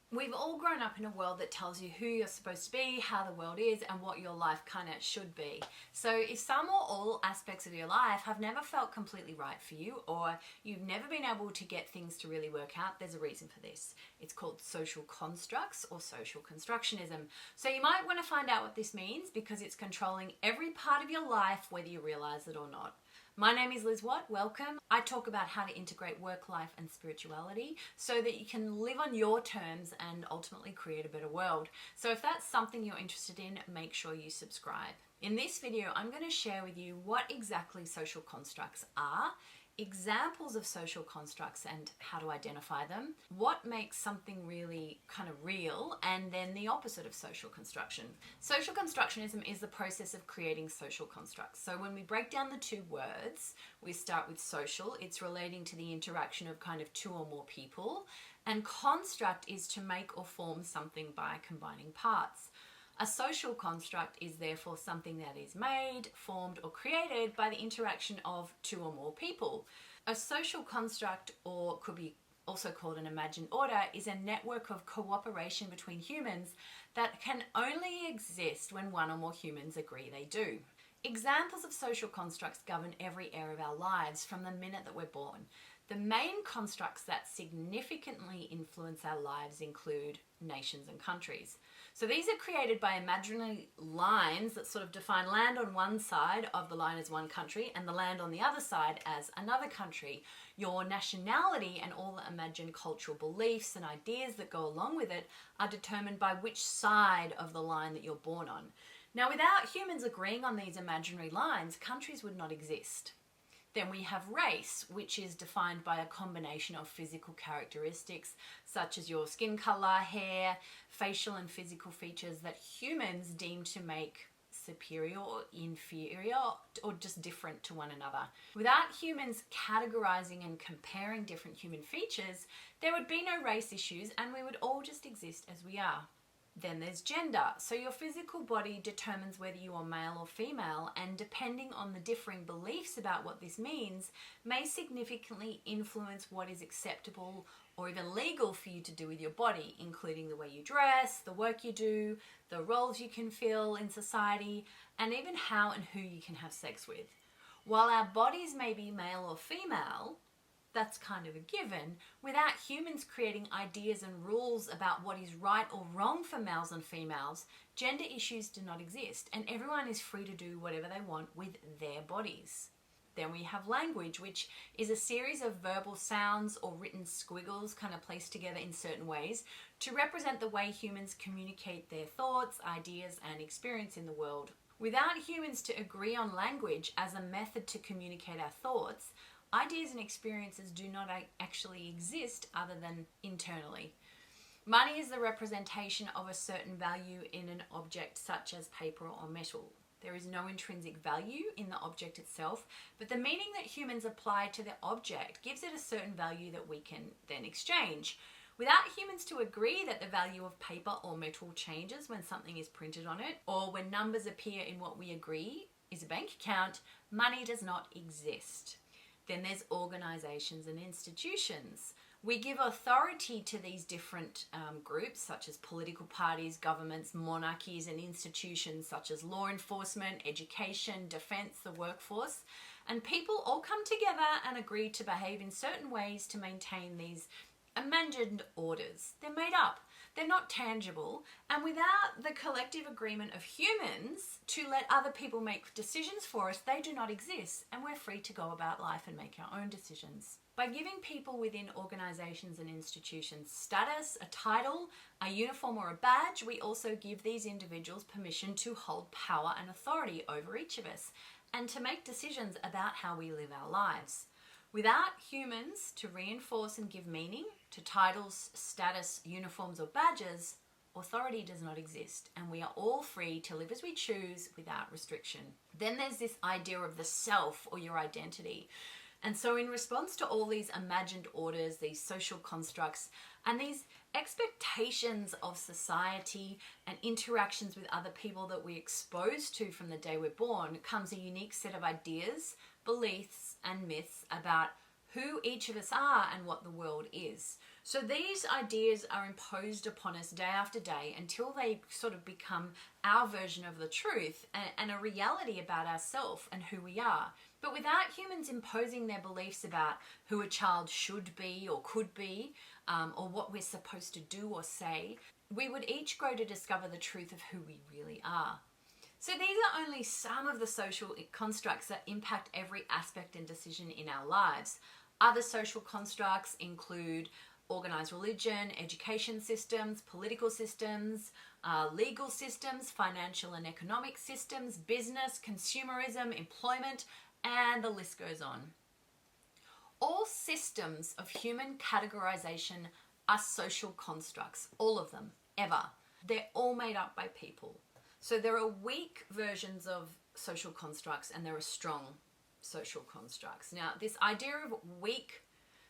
We've all grown up in a world that tells you who you're supposed to be, how the world is, and what your life kind of should be. So if some or all aspects of your life have never felt completely right for you, or you've never been able to get things to really work out, there's a reason for this. It's called social constructs or social constructionism. So you might want to find out what this means because it's controlling every part of your life, whether you realize it or not. My name is Liz Watt, welcome. I talk about how to integrate work, life and spirituality so that you can live on your terms and ultimately create a better world. So if that's something you're interested in, make sure you subscribe. In this video, I'm going to share with you what exactly social constructs are, examples of social constructs and how to identify them, what makes something really kind of real, and then the opposite of social construction. Social constructionism is the process of creating social constructs. So when we break down the two words, we start with social. It's relating to the interaction of kind of two or more people, and construct is to make or form something by combining parts. A social construct is therefore something that is made, formed, or created by the interaction of two or more people. A social construct, or could be also called an imagined order, is a network of cooperation between humans that can only exist when one or more humans agree they do. Examples of social constructs govern every area of our lives from the minute that we're born. The main constructs that significantly influence our lives include nations and countries. So these are created by imaginary lines that sort of define land on one side of the line as one country and the land on the other side as another country. Your nationality and all the imagined cultural beliefs and ideas that go along with it are determined by which side of the line that you're born on. Now, without humans agreeing on these imaginary lines, countries would not exist. Then we have race, which is defined by a combination of physical characteristics such as your skin color, hair, facial and physical features that humans deem to make superior or inferior or just different to one another. Without humans categorizing and comparing different human features, there would be no race issues and we would all just exist as we are. Then there's gender. So your physical body determines whether you are male or female, and depending on the differing beliefs about what this means, may significantly influence what is acceptable or even legal for you to do with your body, including the way you dress, the work you do, the roles you can fill in society, and even how and who you can have sex with. While our bodies may be male or female, that's kind of a given. Without humans creating ideas and rules about what is right or wrong for males and females, gender issues do not exist, and everyone is free to do whatever they want with their bodies. Then we have language, which is a series of verbal sounds or written squiggles kind of placed together in certain ways to represent the way humans communicate their thoughts, ideas, and experience in the world. Without humans to agree on language as a method to communicate our thoughts, ideas and experiences do not actually exist other than internally. Money is the representation of a certain value in an object such as paper or metal. There is no intrinsic value in the object itself, but the meaning that humans apply to the object gives it a certain value that we can then exchange. Without humans to agree that the value of paper or metal changes when something is printed on it, or when numbers appear in what we agree is a bank account, money does not exist. Then there's organizations and institutions. We give authority to these different groups such as political parties, governments, monarchies, and institutions such as law enforcement, education, defense, the workforce. And people all come together and agree to behave in certain ways to maintain these imagined orders. They're made up. They're not tangible. And without the collective agreement of humans to let other people make decisions for us, they do not exist. And we're free to go about life and make our own decisions. By giving people within organizations and institutions status, a title, a uniform or a badge, we also give these individuals permission to hold power and authority over each of us and to make decisions about how we live our lives. Without humans to reinforce and give meaning to titles, status, uniforms, or badges, authority does not exist, and we are all free to live as we choose without restriction. Then there's this idea of the self or your identity. And so in response to all these imagined orders, these social constructs, and these expectations of society and interactions with other people that we're exposed to from the day we're born, comes a unique set of ideas, beliefs, and myths about who each of us are and what the world is. So these ideas are imposed upon us day after day until they sort of become our version of the truth and a reality about ourselves and who we are. But without humans imposing their beliefs about who a child should be or could be, or what we're supposed to do or say, we would each grow to discover the truth of who we really are. So these are only some of the social constructs that impact every aspect and decision in our lives. Other social constructs include organized religion, education systems, political systems, legal systems, financial and economic systems, business, consumerism, employment, and the list goes on. All systems of human categorization are social constructs, all of them, ever. They're all made up by people. So there are weak versions of social constructs and there are strong social constructs. Now, this idea of weak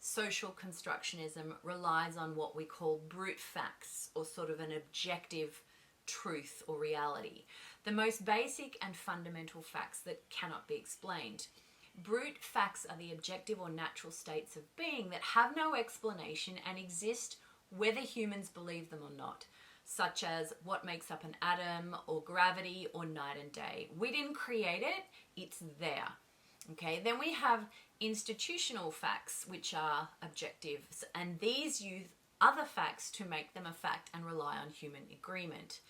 social constructionism relies on what we call brute facts, or sort of an objective truth or reality. The most basic and fundamental facts that cannot be explained. Brute facts are the objective or natural states of being that have no explanation and exist whether humans believe them or not, such as what makes up an atom or gravity or night and day. We didn't create it, it's there. Okay, then we have institutional facts, which are objectives, and these use other facts to make them a fact and rely on human agreement.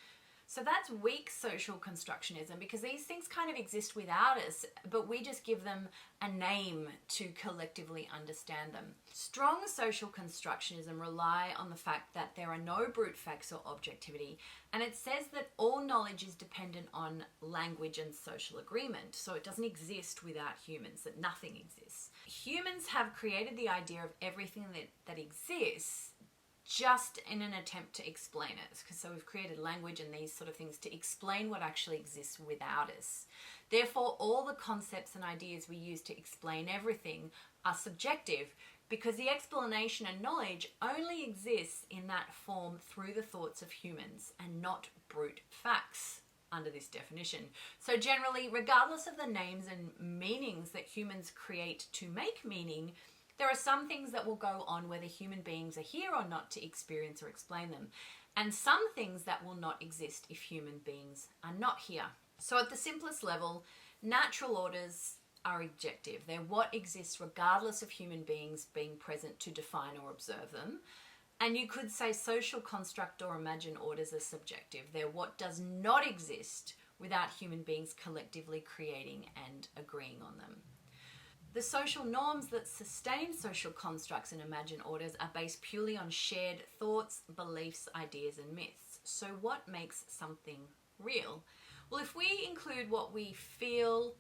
So that's weak social constructionism, because these things kind of exist without us, but we just give them a name to collectively understand them. Strong social constructionism rely on the fact that there are no brute facts or objectivity, and it says that all knowledge is dependent on language and social agreement. So it doesn't exist without humans, that nothing exists. Humans have created the idea of everything that exists just in an attempt to explain it. So we've created language and these sort of things to explain what actually exists without us. Therefore, all the concepts and ideas we use to explain everything are subjective, because the explanation and knowledge only exists in that form through the thoughts of humans and not brute facts under this definition. So generally, regardless of the names and meanings that humans create to make meaning, there are some things that will go on whether human beings are here or not to experience or explain them, and some things that will not exist if human beings are not here. So at the simplest level, natural orders are objective. They're what exists regardless of human beings being present to define or observe them. And you could say social construct or imagined orders are subjective. They're what does not exist without human beings collectively creating and agreeing on them. The social norms that sustain social constructs and imagined orders are based purely on shared thoughts, beliefs, ideas, and myths. So what makes something real? Well, if we include what we feel,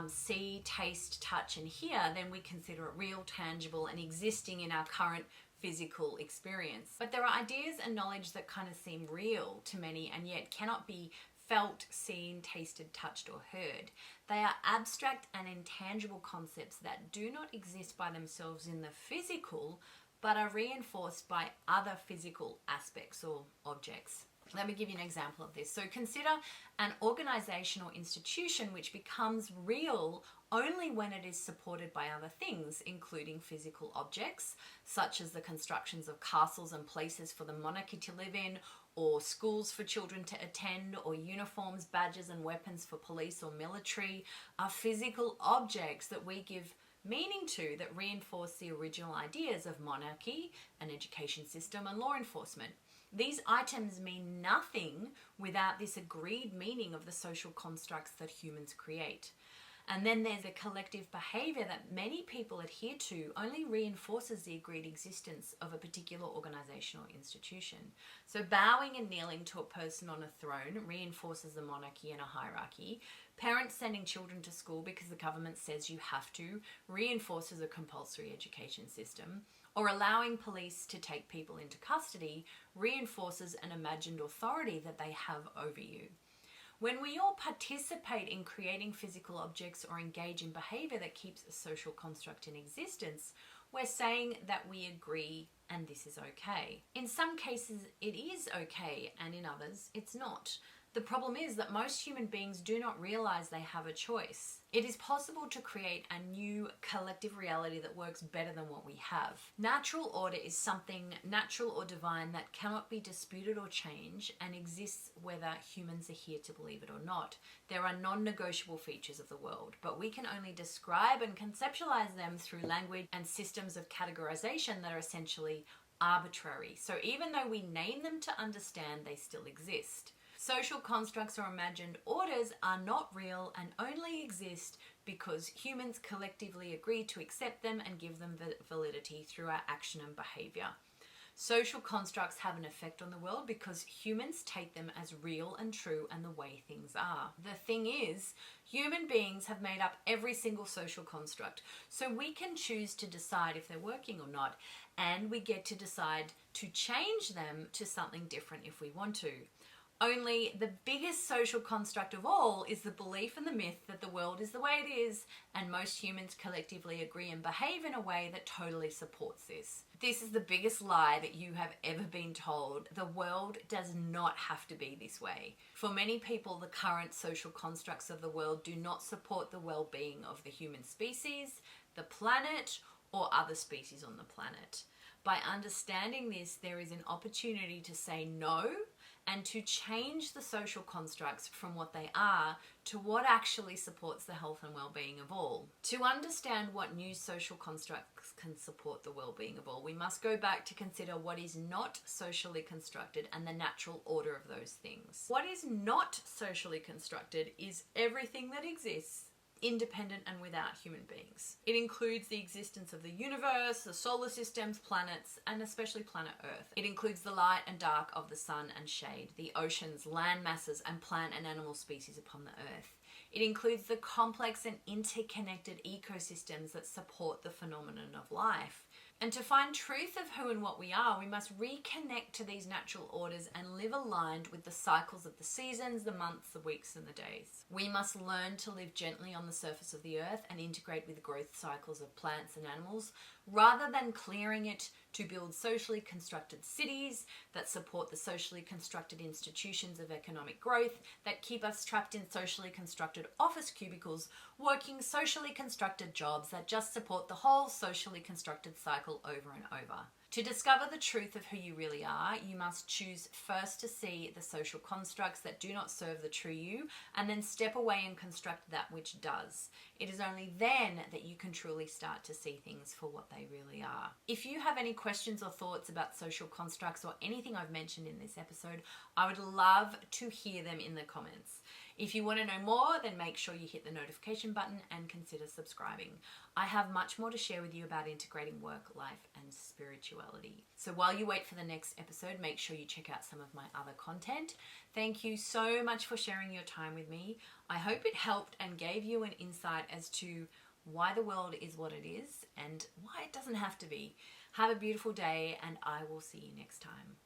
see, taste, touch, and hear, then we consider it real, tangible, and existing in our current physical experience. But there are ideas and knowledge that kind of seem real to many and yet cannot be felt, seen, tasted, touched, or heard. They are abstract and intangible concepts that do not exist by themselves in the physical, but are reinforced by other physical aspects or objects. Let me give you an example of this. So consider an organization or institution which becomes real only when it is supported by other things, including physical objects, such as the constructions of castles and places for the monarchy to live in, or schools for children to attend, or uniforms, badges, and weapons for police or military, are physical objects that we give meaning to, that reinforce the original ideas of monarchy, an education system, and law enforcement. These items mean nothing without this agreed meaning of the social constructs that humans create. And then there's a collective behavior that many people adhere to only reinforces the agreed existence of a particular organization or institution. So bowing and kneeling to a person on a throne reinforces the monarchy and a hierarchy. Parents sending children to school because the government says you have to reinforces a compulsory education system. Or allowing police to take people into custody reinforces an imagined authority that they have over you. When we all participate in creating physical objects or engage in behavior that keeps a social construct in existence, we're saying that we agree and this is okay. In some cases it is okay, and in others it's not. The problem is that most human beings do not realize they have a choice. It is possible to create a new collective reality that works better than what we have. Natural order is something natural or divine that cannot be disputed or changed and exists whether humans are here to believe it or not. There are non-negotiable features of the world, but we can only describe and conceptualize them through language and systems of categorization that are essentially arbitrary. So even though we name them to understand, they still exist. Social constructs or imagined orders are not real and only exist because humans collectively agree to accept them and give them validity through our action and behavior. Social constructs have an effect on the world because humans take them as real and true and the way things are. The thing is, human beings have made up every single social construct, so we can choose to decide if they're working or not, and we get to decide to change them to something different if we want to. Only the biggest social construct of all is the belief and the myth that the world is the way it is, and most humans collectively agree and behave in a way that totally supports this. This is the biggest lie that you have ever been told. The world does not have to be this way. For many people, the current social constructs of the world do not support the well-being of the human species, the planet, or other species on the planet. By understanding this, there is an opportunity to say no and to change the social constructs from what they are to what actually supports the health and well-being of all. To understand what new social constructs can support the well-being of all, we must go back to consider what is not socially constructed and the natural order of those things. What is not socially constructed is everything that exists independent and without human beings. It includes the existence of the universe, the solar systems, planets, and especially planet Earth. It includes the light and dark of the sun and shade, the oceans, land masses, and plant and animal species upon the Earth. It includes the complex and interconnected ecosystems that support the phenomenon of life. And to find truth of who and what we are, we must reconnect to these natural orders and live aligned with the cycles of the seasons, the months, the weeks, and the days. We must learn to live gently on the surface of the earth and integrate with the growth cycles of plants and animals, rather than clearing it to build socially constructed cities that support the socially constructed institutions of economic growth that keep us trapped in socially constructed office cubicles, working socially constructed jobs that just support the whole socially constructed cycle over and over. To discover the truth of who you really are, you must choose first to see the social constructs that do not serve the true you, and then step away and construct that which does. It is only then that you can truly start to see things for what they really are. If you have any questions or thoughts about social constructs or anything I've mentioned in this episode, I would love to hear them in the comments. If you want to know more, then make sure you hit the notification button and consider subscribing. I have much more to share with you about integrating work, life, and spirituality. So while you wait for the next episode, make sure you check out some of my other content. Thank you so much for sharing your time with me. I hope it helped and gave you an insight as to why the world is what it is and why it doesn't have to be. Have a beautiful day, and I will see you next time.